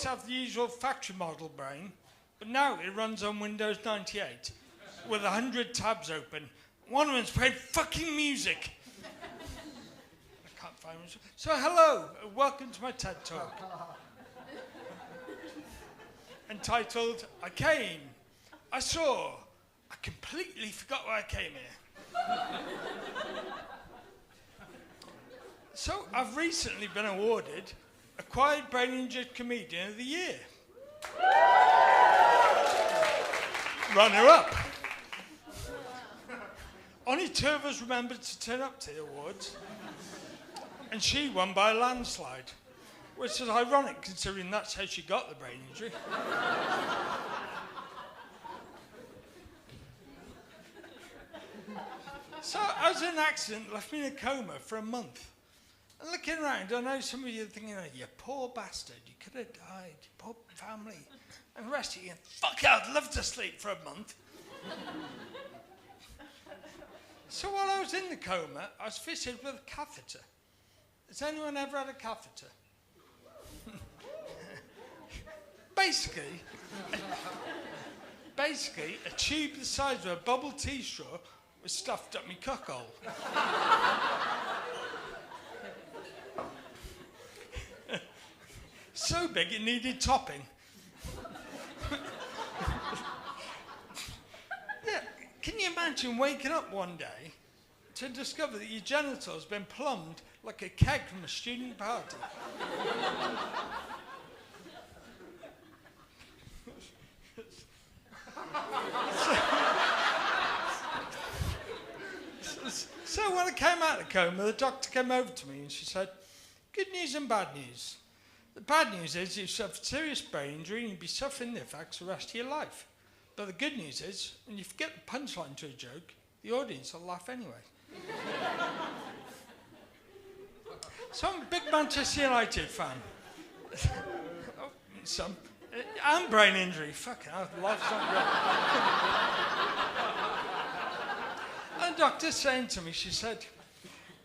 to have the usual factory model brain, but now it runs on Windows 98 with 100 tabs open. One of them's playing fucking music. I can't find it. So hello, welcome to my TED Talk. Entitled, I Came, I Saw, I completely forgot why I came here. So I've recently been awarded Acquired Brain Injured Comedian of the Year. Runner-up. Only 2 of us remembered to turn up to the awards, and she won by a landslide, which is ironic considering that's how she got the brain injury. So I was in an accident, left me in a coma for a month. And looking around, I know some of you are thinking, oh, you poor bastard, you could have died, you poor family. And the rest of you, fuck, I'd love to sleep for a month. So while I was in the coma, I was fitted with a catheter. Has anyone ever had a catheter? Basically, a tube the size of a bubble tea straw was stuffed up my cockhole. So big it needed topping. Yeah, can you imagine waking up one day to discover that your genitals have been plumbed like a keg from a student party? So when I came out of the coma, the doctor came over to me and she said, good news and bad news. The bad news is you've suffered serious brain injury and you'll be suffering the effects the rest of your life. But the good news is, when you forget the punchline to a joke, the audience will laugh anyway. So I'm a big Manchester United fan. Oh, some. And brain injury. Fucking hell, life's not great. And the doctor's saying to me, she said,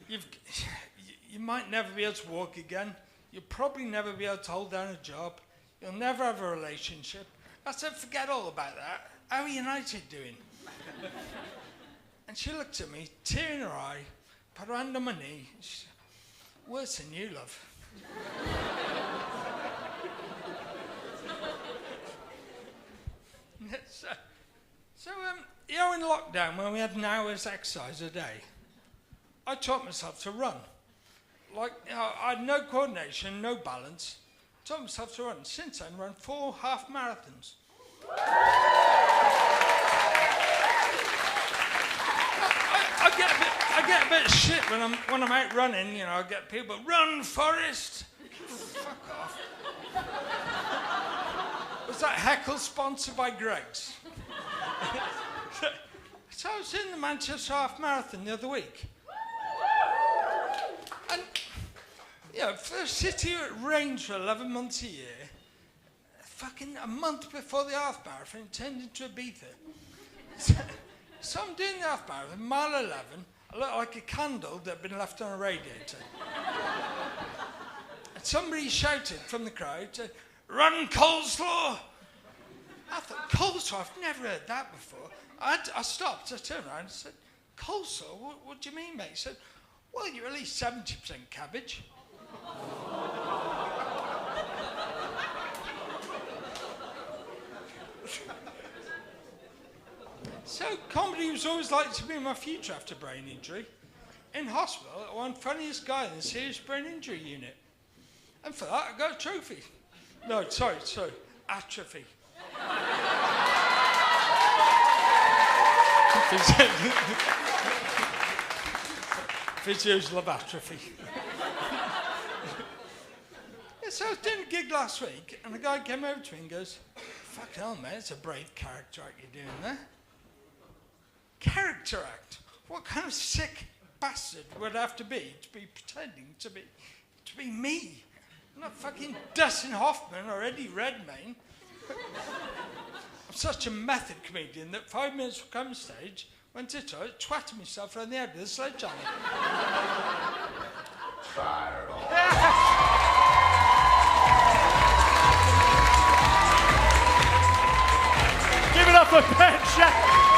you might never be able to walk again. You'll probably never be able to hold down a job. You'll never have a relationship. I said, forget all about that. How are United doing? And she looked at me, tear in her eye, put her hand on my knee. She said, worse than you, love. So, in lockdown, when we had an hour's exercise a day, I taught myself to run. I had no coordination, no balance. Taught myself to run. Since then, run 4 half marathons. I get a bit of shit when I'm out running. You know, I get people, run, Forrest. Fuck off. Was that heckle sponsored by Greggs? So I was in the Manchester Half Marathon the other week. And, you know, for a city that rains for 11 months a year, fucking a month before the half marathon, it turned into Ibiza. So I'm doing the half marathon, mile 11, I look like a candle that had been left on a radiator. And somebody shouted from the crowd, said, run coleslaw! I thought, coleslaw, I've never heard that before. I stopped, I turned around and said, coleslaw, what do you mean, mate? He said, well, you're at least 70% cabbage. So comedy was always likely to be my future after brain injury. In hospital, I won funniest guy in the serious brain injury unit. And for that, I got a trophy. No, sorry, atrophy. Physios love atrophy. Yeah, so I was doing a gig last week, and a guy came over to me and goes, fucking hell, mate, it's a brave character act you're doing there. Character act? What kind of sick bastard would I have to be pretending to be me? I'm not fucking Dustin Hoffman or Eddie Redmayne. I'm such a method comedian that 5 minutes before coming stage, went to the toilet, twatted myself around the head with a sledgehammer. Fireball. up for Ben Shepherd.